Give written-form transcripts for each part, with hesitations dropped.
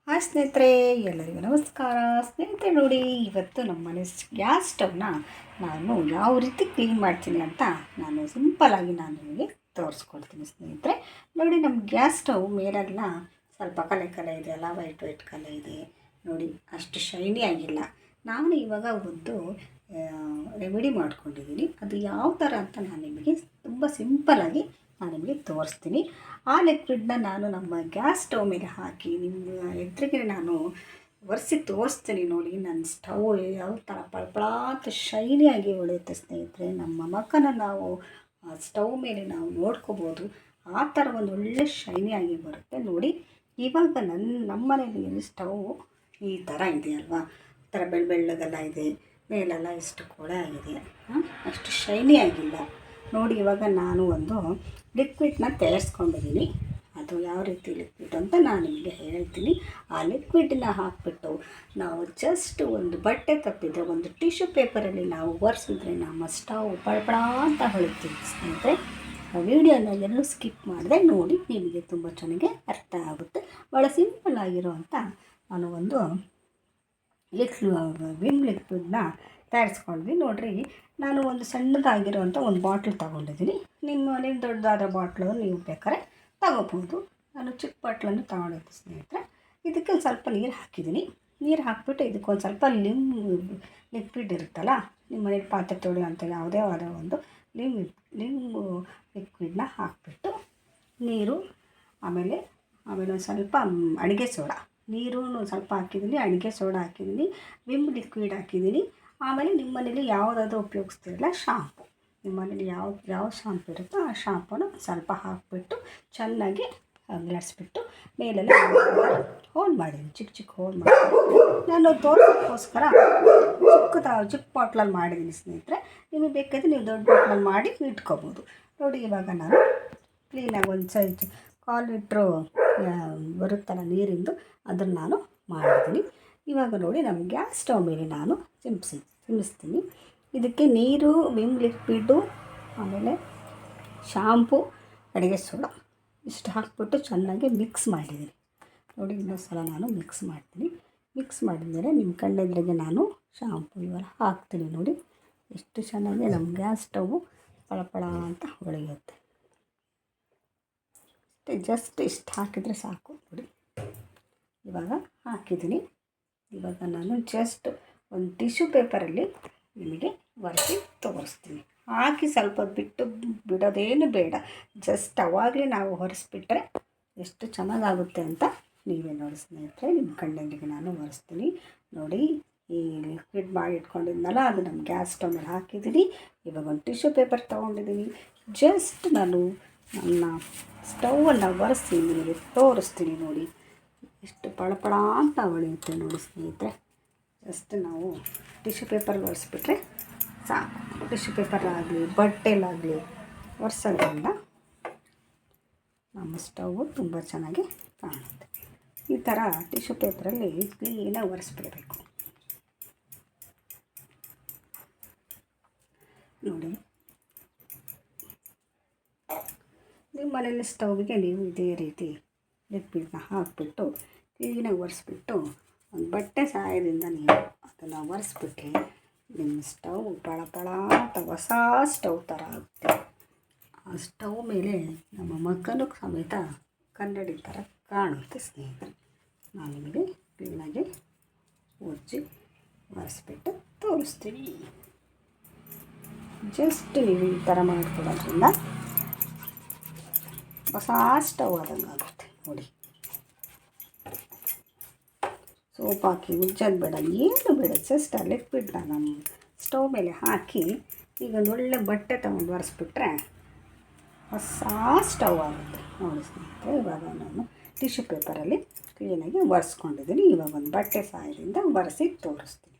Hi ಸ್ನೇಹಿತರೆ, ಎಲ್ಲರಿಗೂ ನಮಸ್ಕಾರ. ಸ್ನೇಹಿತರೆ ನೋಡಿ, ಇವತ್ತು ನಮ್ಮ ಮನೆ ಗ್ಯಾಸ್ ಸ್ಟವ್ನ ನಾನು ಯಾವ ರೀತಿ ಕ್ಲೀನ್ ಮಾಡ್ತೀನಿ ಅಂತ ಸಿಂಪಲ್ಲಾಗಿ ನಿಮಗೆ ತೋರಿಸ್ಕೊಡ್ತೀನಿ. ಸ್ನೇಹಿತರೆ ನೋಡಿ, ನಮ್ಮ ಗ್ಯಾಸ್ ಸ್ಟವ್ ಮೇಲೆಲ್ಲ ಸ್ವಲ್ಪ ಕಲೆ ಇದೆಯಲ್ಲ, ವೈಟ್ ಕಲೆ ಇದೆ ನೋಡಿ, ಅಷ್ಟು ಶೈನಿ ಆಗಿಲ್ಲ. ನಾನು ಇವಾಗ ಒಂದು ರೆಮಿಡಿ ಮಾಡ್ಕೊಂಡಿದ್ದೀನಿ. ಅದು ಯಾವ ಥರ ಅಂತ ನಾನು ನಿಮಗೆ ತುಂಬ ಸಿಂಪಲ್ಲಾಗಿ ನಿಮಗೆ ತೋರಿಸ್ತೀನಿ. ಆ ಲಿಕ್ವಿಡ್ನ ನಾನು ನಮ್ಮ ಗ್ಯಾಸ್ ಸ್ಟವ್ ಮೇಲೆ ಹಾಕಿ ನಿಮ್ಮ ಎದುರಿಗೆ ನಾನು ಒರೆಸಿ ತೋರಿಸ್ತೀನಿ. ನೋಡಿ, ನನ್ನ ಸ್ಟವ್ ಯಾವ ಥರ ಪಳಪಳಾತ ಶೈನಿಯಾಗಿ ಹೊಳೆಯುತ್ತೆ. ಸ್ನೇಹಿತರೆ, ನಮ್ಮ ಮಕ್ಕನ ನಾವು ಸ್ಟವ್ ಮೇಲೆ ನಾವು ನೋಡ್ಕೋಬೋದು. ಆ ಥರ ಒಂದು ಒಳ್ಳೆ ಶೈನಿಯಾಗಿ ಬರುತ್ತೆ. ನೋಡಿ, ಇವಾಗ ನಮ್ಮ ಮನೆಯಲ್ಲಿ ಸ್ಟವ್ ಈ ಥರ ಇದೆ ಅಲ್ವಾ, ಈ ಥರ ಬೆಳ್ಳಗೆಲ್ಲ ಇದೆ, ಮೇಲೆಲ್ಲ ಎಷ್ಟು ಕೊಳೆ ಆಗಿದೆ, ಅಷ್ಟು ಶೈನಿ ಆಗಿಲ್ಲ. ನೋಡಿ, ಇವಾಗ ನಾನು ಒಂದು ಲಿಕ್ವಿಡ್ನ ತಯಾರಿಸ್ಕೊಂಡಿದ್ದೀನಿ. ಅದು ಯಾವ ರೀತಿ ಲಿಕ್ವಿಡ್ ಅಂತ ನಾನು ನಿಮಗೆ ಹೇಳ್ತೀನಿ. ಆ ಲಿಕ್ವಿಡನ್ನ ಹಾಕಿಬಿಟ್ಟು ನಾವು ಜಸ್ಟ್ ಒಂದು ಬಟ್ಟೆ ತಪ್ಪಿದರೆ ಒಂದು ಟಿಶ್ಯೂ ಪೇಪರಲ್ಲಿ ನಾವು ಒರೆಸಿದ್ರೆ ನಮ್ಮ ಸ್ಟವ್ ಪಳಪಳ ಅಂತ ಹೊಳಿತೀವಿ. ಸ್ನೇಹಿತರೆ, ವಿಡಿಯೋನ ಎಲ್ಲೂ ಸ್ಕಿಪ್ ಮಾಡಿದೆ ನೋಡಿ, ನಿಮಗೆ ತುಂಬ ಚೆನ್ನಾಗಿ ಅರ್ಥ ಆಗುತ್ತೆ. ಭಾಳ ಸಿಂಪಲ್ ಆಗಿರುವಂಥ ನಾನು ಒಂದು ವಿಮ್ ಲಿಕ್ವಿಡ್ನ ತಯಾರಿಸ್ಕೊಂಡ್ವಿ. ನೋಡಿರಿ, ನಾನು ಒಂದು ಸಣ್ಣದಾಗಿರುವಂಥ ಒಂದು ಬಾಟ್ಲ್ ತೊಗೊಂಡಿದ್ದೀನಿ. ನಿಮ್ಮ ದೊಡ್ಡದಾದ ಬಾಟ್ಲು ನೀವು ಬೇಕಾದ್ರೆ ತಗೋಬೋದು. ನಾನು ಚಿಕ್ಕ ಬಾಟ್ಲನ್ನು ತೊಗೊಂಡಿದ್ದೆ. ಸ್ನೇಹಿತರೆ, ಇದಕ್ಕೆ ಒಂದು ಸ್ವಲ್ಪ ನೀರು ಹಾಕಿದ್ದೀನಿ. ನೀರು ಹಾಕಿಬಿಟ್ಟು ಇದಕ್ಕೊಂದು ಸ್ವಲ್ಪ ಲಿಕ್ವಿಡ್ ಇರುತ್ತಲ್ಲ, ನಿಮ್ಮ ಮನೇಲಿ ಪಾತ್ರೆ ತೊಳೆಯುವಂಥ ಯಾವುದೇ ಆದ ಒಂದು ಲಿಂಬು ಲಿಕ್ವಿಡ್ನ ಹಾಕಿಬಿಟ್ಟು ನೀರು, ಆಮೇಲೆ ಒಂದು ಸ್ವಲ್ಪ ಅಡುಗೆ ಸೋಡಾ, ನೀರು ಸ್ವಲ್ಪ ಹಾಕಿದ್ದೀನಿ, ಅಡುಗೆ ಸೋಡಾ ಹಾಕಿದ್ದೀನಿ, ವಿಮ್ ಲಿಕ್ವಿಡ್ ಹಾಕಿದ್ದೀನಿ. ಆಮೇಲೆ ನಿಮ್ಮ ಮನೇಲಿ ಯಾವುದಾದ್ರೂ ಉಪಯೋಗಿಸ್ತಿರಲ್ಲ ಶಾಂಪು, ನಿಮ್ಮ ಮನೇಲಿ ಯಾವ ಶಾಂಪು ಇರುತ್ತೋ ಆ ಶಾಂಪೂನ ಸ್ವಲ್ಪ ಹಾಕಿಬಿಟ್ಟು ಚೆನ್ನಾಗಿ ಲಟ್ಸ್ಬಿಟ್ಟು ಮೇಲೆಲ್ಲ ಹೋಲ್ ಮಾಡಿದ್ದೀನಿ, ಚಿಕ್ಕ ಹೋಲ್ ಮಾಡಿದ್ದೀನಿ. ನಾನು ತೋರಿಸೋಕ್ಕೋಸ್ಕರ ಚಿಕ್ಕ ಬಾಟ್ಲಲ್ಲಿ ಮಾಡಿದ್ದೀನಿ. ಸ್ನೇಹಿತರೆ, ನಿಮಗೆ ಬೇಕಾದರೆ ನೀವು ದೊಡ್ಡ ಬಾಟ್ಲಲ್ಲಿ ಮಾಡಿ ಇಟ್ಕೋಬೋದು. ನೋಡಿ, ಇವಾಗ ನಾನು ಕ್ಲೀನಾಗಿ ಒಂದು ಸೈಜ್ 1/4 ಲೀಟ್ರು ಬರುತ್ತಲ್ಲ ನೀರಿಂದು, ಅದನ್ನು ನಾನು ಮಾಡಿದ್ದೀನಿ. ಇವಾಗ ನೋಡಿ, ನಮ್ಮ ಗ್ಯಾಸ್ ಸ್ಟವ್ ಮೇಲೆ ನಾನು ಚಿಮ್ಮಿಸ್ತೀನಿ. ಇದಕ್ಕೆ ನೀರು, ವಿಮ್ ಲಿಕ್ವಿಡ್ಡು, ಆಮೇಲೆ ಶಾಂಪು, ಅಡುಗೆ ಸೋಡಾ ಇಷ್ಟು ಹಾಕ್ಬಿಟ್ಟು ಚೆನ್ನಾಗಿ ಮಿಕ್ಸ್ ಮಾಡಿದ್ದೀನಿ. ನೋಡಿ, ಇನ್ನೊಂದು ಸಲ ನಾನು ಮಿಕ್ಸ್ ಮಾಡ್ತೀನಿ. ಮಿಕ್ಸ್ ಮಾಡಿದ್ಮೇಲೆ ನಿಮ್ಮ ಕಣ್ಣೆದುರಿಗೆ ನಾನು ಶಾಂಪು ಇವೆಲ್ಲ ಹಾಕ್ತೀನಿ. ನೋಡಿ, ಎಷ್ಟು ಚೆನ್ನಾಗಿ ನಮ್ಮ ಗ್ಯಾಸ್ ಸ್ಟವ್ ಪಳಪಳ ಅಂತ ಹೊಳೆಯುತ್ತೆ. ಜಸ್ಟ್ ಇಷ್ಟು ಹಾಕಿದರೆ ಸಾಕು. ನೋಡಿ, ಇವಾಗ ಹಾಕಿದ್ದೀನಿ. ಇವಾಗ ನಾನು ಜಸ್ಟ್ ಒಂದು ಟಿಶ್ಯೂ ಪೇಪರಲ್ಲಿ ನಿಮಗೆ ಒರೆಸಿ ತೋರಿಸ್ತೀನಿ. ಹಾಕಿ ಸ್ವಲ್ಪ ಬಿಡೋದೇನು ಬೇಡ, ಜಸ್ಟ್ ಅವಾಗಲೇ ನಾವು ಹೊರಿಸ್ಬಿಟ್ರೆ ಎಷ್ಟು ಚೆನ್ನಾಗಾಗುತ್ತೆ ಅಂತ ನೀವೇ ನೋಡಿ. ಸ್ನೇಹಿತರೆ, ನಿಮ್ಮ ಕಣ್ಣೆದುರಿಗೆ ನಾನು ಒರೆಸ್ತೀನಿ. ನೋಡಿ, ಈ ಲಿಕ್ವಿಡ್ ಮಾಡಿ ಇಟ್ಕೊಂಡಿದ್ನಲ್ಲ, ಅದು ನಮ್ಮ ಗ್ಯಾಸ್ ಸ್ಟವ್ ಮೇಲೆ ಹಾಕಿದ್ದೀನಿ. ಇವಾಗ ಒಂದು ಟಿಶ್ಯೂ ಪೇಪರ್ ತೊಗೊಂಡಿದ್ದೀನಿ. ಜಸ್ಟ್ ನಾನು ನನ್ನ ಸ್ಟವನ್ನು ಒರೆಸಿ ನಿಮಗೆ ತೋರಿಸ್ತೀನಿ. ನೋಡಿ, ಎಷ್ಟು ಪಳಪಳ ಅಂತ ಹೊಳೆಯುತ್ತೆ ನೋಡಿ. ಸ್ನೇಹಿತರೆ, ಜಸ್ಟ್ ನಾವು ಟಿಶ್ಯೂ ಪೇಪರ್ ಒರೆಸ್ಬಿಟ್ರೆ ಸಾಕು. ಟಿಶ್ಯೂ ಪೇಪರಾಗಲಿ ಬಟ್ಟೆಲಾಗಲಿ ಒರೆಸೋದ್ರಿಂದ ನಮ್ಮ ಸ್ಟವ್ ತುಂಬ ಚೆನ್ನಾಗಿ ಕಾಣುತ್ತೆ. ಈ ಥರ ಟಿಶ್ಯೂ ಪೇಪರಲ್ಲಿ ಕ್ಲೀನಾಗಿ ಒರೆಸ್ಬಿಡಬೇಕು. ನೋಡಿ, ನಿಮ್ಮ ಮನೇಲಿ ಸ್ಟವ್ಗೆ ನೀವು ಇದೇ ರೀತಿ ಲಿಕ್ವಿಡ್ನ ಹಾಕಿಬಿಟ್ಟು ಕ್ಲೀನಾಗಿ ಒರೆಸ್ಬಿಟ್ಟು ಒಂದು ಬಟ್ಟೆ ಸಹಾಯದಿಂದ ನೀವು ಅದನ್ನು ಒರೆಸ್ಬಿಟ್ರೆ ನಿಮ್ಮ ಸ್ಟವ್ ಪಳಪಳ ಅಂತ ಹೊಸ ಸ್ಟವ್ ಥರ ಆಗುತ್ತೆ. ಆ ಸ್ಟವ್ ಮೇಲೆ ನಮ್ಮ ಮಕ್ಕಳು ಸಮೇತ ಕನ್ನಡಿ ಥರ ಕಾಣುತ್ತೆ. ಸ್ನೇಹಿತರೆ, ನಾನು ನಿಮಗೆ ಕ್ಲೀನಾಗಿ ಉಜ್ಜಿ ಒರೆಸ್ಬಿಟ್ಟು ತೋರಿಸ್ತೀನಿ. ಜಸ್ಟ್ ನೀವು ಈ ಥರ ಮಾಡ್ಕೊಡೋದ್ರಿಂದ ಹೊಸ ಸ್ಟವ್ ಆದಂಗೆ ಆಗುತ್ತೆ. ನೋಡಿ, ಸೋಪ್ ಹಾಕಿ ಉಜ್ಜೋದು ಬೇಡ, ಏನು ಬೇಡ, ಜಸ್ಟ್ ಆ ಲಿಕ್ವಿಡ್ನ ನಮ್ಮ ಸ್ಟವ್ ಮೇಲೆ ಹಾಕಿ ಈಗ ಒಂದು ಒಳ್ಳೆ ಬಟ್ಟೆ ತೊಗೊಂಡು ಒರೆಸ್ಬಿಟ್ರೆ ಹೊಸ ಸ್ಟವ್ ಆಗುತ್ತೆ. ನೋಡಿ ಸ್ನೇಹಿತರೆ, ಇವಾಗ ನಾನು ಟಿಶ್ಯೂ ಪೇಪರಲ್ಲಿ ಕ್ಲೀನಾಗಿ ಒರೆಸ್ಕೊಂಡಿದ್ದೀನಿ. ಇವಾಗ ಒಂದು ಬಟ್ಟೆ ಸಹಾಯದಿಂದ ಒರೆಸಿ ತೋರಿಸ್ತೀನಿ.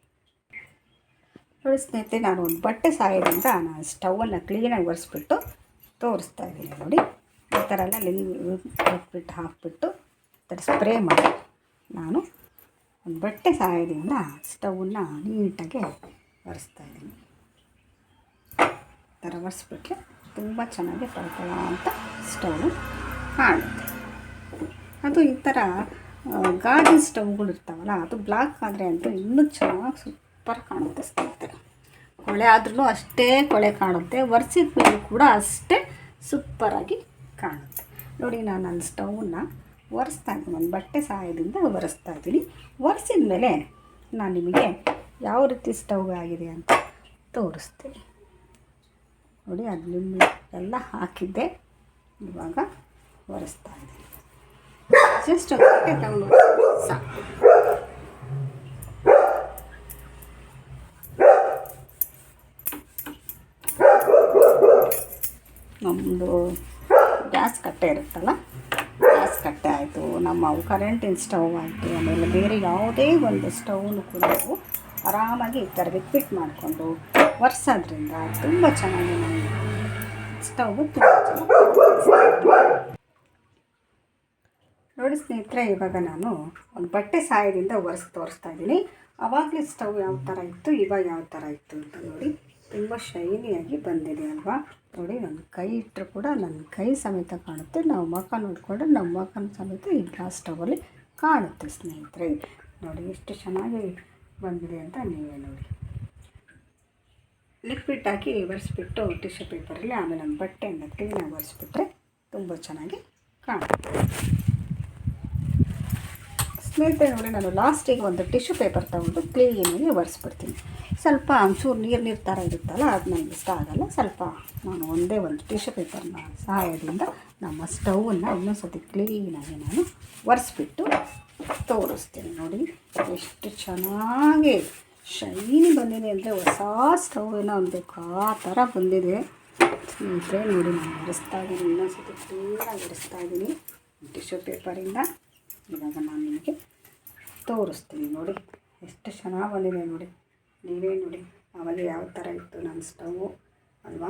ನೋಡಿ ಸ್ನೇಹಿತರೆ, ನಾನು ಒಂದು ಬಟ್ಟೆ ಸಹಾಯದಿಂದ ನಾನು ಸ್ಟವನ್ನು ಕ್ಲೀನಾಗಿ ಒರೆಸ್ಬಿಟ್ಟು ತೋರಿಸ್ತಾ ಇದ್ದೀನಿ. ನೋಡಿ, ಈ ಥರ ಎಲ್ಲ ಲಿಕ್ವಿಡ್ ಹಾಕಿಬಿಟ್ಟು ಈ ಥರ ಸ್ಪ್ರೇ ಮಾಡಿ ನಾನು ಒಂದು ಬಟ್ಟೆ ಸಹಾಯದಿಂದ ಸ್ಟವನ್ನು ನೀಟಾಗಿ ಒರೆಸ್ತಾ ಇದ್ದೀನಿ. ಈ ಥರ ಒರೆಸ್ಬಿಟ್ರೆ ತುಂಬ ಚೆನ್ನಾಗಿ ಪಳಪಳ ಅಂತ ಸ್ಟವ್ ಕಾಣುತ್ತೆ. ಅದು ಈ ಥರ ಗಾಜಿನ ಸ್ಟವ್ಗಳು ಇರ್ತಾವಲ್ಲ, ಅದು ಬ್ಲ್ಯಾಕ್ ಆದರೆ ಅಂತೂ ಇನ್ನೂ ಚೆನ್ನಾಗಿ ಸೂಪರ್ ಕಾಣುತ್ತೆ ಸ್ನೇಹಿತರೆ. ಕೊಳೆ ಆದ್ರೂ ಅಷ್ಟೇ ಕೊಳೆ ಕಾಣುತ್ತೆ, ಒರೆಸಿದ ಮೇಲೆ ಕೂಡ ಅಷ್ಟೇ ಸೂಪರಾಗಿ ಕಾಣುತ್ತೆ. ನೋಡಿ, ನಾನು ನನ್ನ ಸ್ಟವ್ನ ಒರೆಸ್ತಾ ಇದ್ದೀನಿ, ಒಂದು ಬಟ್ಟೆ ಸಹಾಯದಿಂದ ಒರೆಸ್ತಾ ಇದ್ದೀನಿ. ಒರೆಸಿದ ಮೇಲೆ ನಾನು ನಿಮಗೆ ಯಾವ ರೀತಿ ಸ್ಟವ್ ಆಗಿದೆ ಅಂತ ತೋರಿಸ್ತೀನಿ. ನೋಡಿ, ಅದು ಎಲ್ಲ ಹಾಕಿದ್ದೆ, ಇವಾಗ ಒರೆಸ್ತಾ ಇದ್ದೀನಿ. ಜಸ್ಟ್ ಬಟ್ಟೆ ತಗೊಂಡು ಸಾಕು. ನಮ್ಮದು ಗ್ಯಾಸ್ ಕಟ್ಟೆ ಇರುತ್ತಲ್ಲ, ಗ್ಯಾಸ್ ಕಟ್ಟೆ ಆಯಿತು, ನಮ್ಮ ಕರೆಂಟಿನ ಸ್ಟವ್ ಆಯಿತು, ಆಮೇಲೆ ಬೇರೆ ಯಾವುದೇ ಒಂದು ಸ್ಟವ್ನು ಕೂಡ ನಾವು ಆರಾಮಾಗಿ ಈ ಥರ ರಿಪೀಟ್ ಮಾಡಿಕೊಂಡು ಒರೆಸೋದ್ರಿಂದ ತುಂಬ ಚೆನ್ನಾಗಿ ನಾವು ಸ್ಟವ್ ತುಂಬ ಚೆನ್ನಾಗಿ. ನೋಡಿ ಸ್ನೇಹಿತರೆ, ಇವಾಗ ನಾನು ಒಂದು ಬಟ್ಟೆ ಸಹಾಯದಿಂದ ತೋರಿಸ್ತಾ ಇದ್ದೀನಿ. ಆವಾಗಲೇ ಸ್ಟವ್ ಯಾವ ಥರ ಇತ್ತು, ಇವಾಗ ಯಾವ ಥರ ಇತ್ತು ಅಂತ ನೋಡಿ. ತುಂಬ ಶೈನಿಯಾಗಿ ಬಂದಿದೆ ಅಲ್ವಾ. ನೋಡಿ, ನನ್ನ ಕೈ ಇಟ್ಟರು ಕೂಡ ನನ್ನ ಕೈ ಸಮೇತ ಕಾಣುತ್ತೆ. ನಾವು ಮುಖ ನೋಡಿಕೊಂಡ್ರೆ ನಮ್ಮ ಮುಖನ ಸಮೇತ ಈ ಗ್ಲಾಸ್ ಸ್ಟವಲ್ಲಿ ಕಾಣುತ್ತೆ ಸ್ನೇಹಿತರೆ. ನೋಡಿ ಎಷ್ಟು ಚೆನ್ನಾಗಿ ಬಂದಿದೆ ಅಂತ ನೀವೇ ನೋಡಿ. ಲಿಕ್ವಿಡ್ ಹಾಕಿ ಒರೆಸ್ಬಿಟ್ಟು ಟಿಶ್ಯೂ ಪೇಪರಲ್ಲಿ ಆಮೇಲೆ ಒಂದು ಬಟ್ಟೆಯಿಂದ ಕ್ಲೀನಾಗಿ ಒರೆಸ್ಬಿಟ್ರೆ ತುಂಬ ಚೆನ್ನಾಗಿ ಕಾಣುತ್ತೆ ಸ್ನೇಹಿತರೆ. ನೋಡಿ, ನಾನು ಲಾಸ್ಟಿಗೆ ಒಂದು ಟಿಶ್ಯೂ ಪೇಪರ್ ತೊಗೊಂಡು ಕ್ಲೀನಾಗಿ ಒರೆಸ್ಬಿಡ್ತೀನಿ. ಸ್ವಲ್ಪ ಒಂಚೂರು ನೀರು ಥರ ಇರುತ್ತಲ್ಲ, ಅದು ನನಗೆ ಇಷ್ಟ ಆಗೋಲ್ಲ. ಸ್ವಲ್ಪ ನಾನು ಒಂದೇ ಒಂದು ಟಿಶ್ಯೂ ಪೇಪರ್ನ ಸಹಾಯದಿಂದ ನಮ್ಮ ಸ್ಟವನ್ನು ಇನ್ನೊಂದು ಸತಿ ಕ್ಲೀನಾಗಿ ನಾನು ಒರೆಸ್ಬಿಟ್ಟು ತೋರಿಸ್ತೀನಿ. ನೋಡಿ ಎಷ್ಟು ಚೆನ್ನಾಗಿ ಶೈನಿ ಬಂದಿದೆ ಅಂದರೆ, ಹೊಸ ಸ್ಟವ್ ಏನೋ ಅನ್ಬೇಕು ಆ ಥರ ಬಂದಿದೆ ಸ್ನೇಹಿತರೆ. ನೋಡಿ, ನಾನು ಒರೆಸ್ತಾ ಇದ್ದೀನಿ, ಇನ್ನೊಂದು ಸತಿ ಕ್ಲೀನಾಗಿ ಒರೆಸ್ತಾ ಇದ್ದೀನಿ ಟಿಶ್ಯೂ ಪೇಪರಿಂದ. ಇವಾಗ ನಾನು ನಿಮಗೆ ತೋರಿಸ್ತೀನಿ. ನೋಡಿ ಎಷ್ಟು ಚೆನ್ನಾಗಿ ಬಂದಿದೆ ನೋಡಿ. ನೀವೇ ನೋಡಿ, ಆವಾಗ ಯಾವ ಥರ ಇತ್ತು ನನ್ನ ಸ್ಟವ್ವು ಅಲ್ವಾ,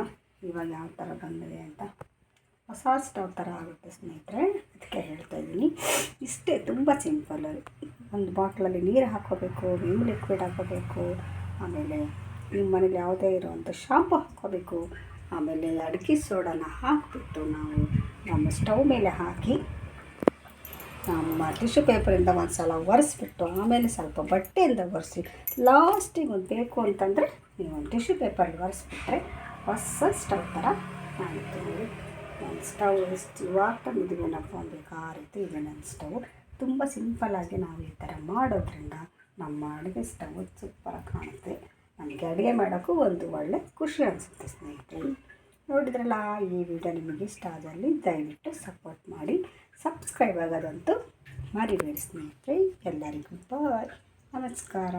ಇವಾಗ ಯಾವ ಥರ ಬಂದಿದೆ ಅಂತ. ಹೊಸ ಸ್ಟವ್ ಥರ ಆಗುತ್ತೆ ಸ್ನೇಹಿತರೆ, ಅದಕ್ಕೆ ಹೇಳ್ತಾಯಿದ್ದೀನಿ. ಇಷ್ಟೇ, ತುಂಬ ಸಿಂಪಲ್. ಒಂದು ಬಾಟ್ಲಲ್ಲಿ ನೀರು ಹಾಕ್ಕೋಬೇಕು, ವಿಮ್ ಲಿಕ್ವಿಡ್ ಹಾಕ್ಕೋಬೇಕು, ಆಮೇಲೆ ನಿಮ್ಮ ಮನೇಲಿ ಯಾವುದೇ ಇರೋವಂಥ ಶಾಂಪು ಹಾಕ್ಕೋಬೇಕು, ಆಮೇಲೆ ಅಡಿಕೆ ಸೋಡಾನ ಹಾಕಿಬಿಟ್ಟು ನಾವು ನಮ್ಮ ಸ್ಟವ್ ಮೇಲೆ ಹಾಕಿ ನಮ್ಮ ಟಿಶ್ಯೂ ಪೇಪರಿಂದ ಒಂದು ಸಲ ಒರೆಸ್ಬಿಟ್ಟು ಆಮೇಲೆ ಸ್ವಲ್ಪ ಬಟ್ಟೆಯಿಂದ ಒರೆಸಿ ಲಾಸ್ಟಿಗೆ ಒಂದು ಬೇಕು ಅಂತಂದರೆ ನೀವು ಒಂದು ಟಿಶ್ಯೂ ಪೇಪರಲ್ಲಿ ಒರೆಸ್ಬಿಟ್ರೆ ಹೊಸ ಸ್ಟವ್ ಥರ ಆಗುತ್ತೆ. ನನ್ನ ಸ್ಟವ್ ಎಷ್ಟು ಇವಾಗ ತಂದಿದ್ದೀವೇನಪ್ಪ ಅನ್ಬೇಕು ಆ ರೀತಿ ಇದೆ ನನ್ನ ಸ್ಟವ್. ತುಂಬ ಸಿಂಪಲ್ಲಾಗಿ ನಾವು ಈ ಥರ ಮಾಡೋದ್ರಿಂದ ನಮ್ಮ ಅಡುಗೆ ಸ್ಟವ್ ಸೂಪರಾಗಿ ಕಾಣುತ್ತೆ. ನಮಗೆ ಅಡುಗೆ ಮಾಡೋಕ್ಕೂ ಒಂದು ಒಳ್ಳೆ ಖುಷಿ ಅನಿಸುತ್ತೆ ಸ್ನೇಹಿತರೆ. ನೋಡಿದ್ರಲ್ಲ, ಈ ವಿಡಿಯೋ ನಿಮಗೆ ಇಷ್ಟ ಆದಲ್ಲಿ ದಯವಿಟ್ಟು ಸಪೋರ್ಟ್ ಮಾಡಿ, ಸಬ್ಸ್ಕ್ರೈಬ್ ಆಗೋದಂತೂ ಮರಿಬೇಡಿ ಸ್ನೇಹಿತರೆ. ಎಲ್ಲರಿಗೂ ಬಾಯ್, ನಮಸ್ಕಾರ.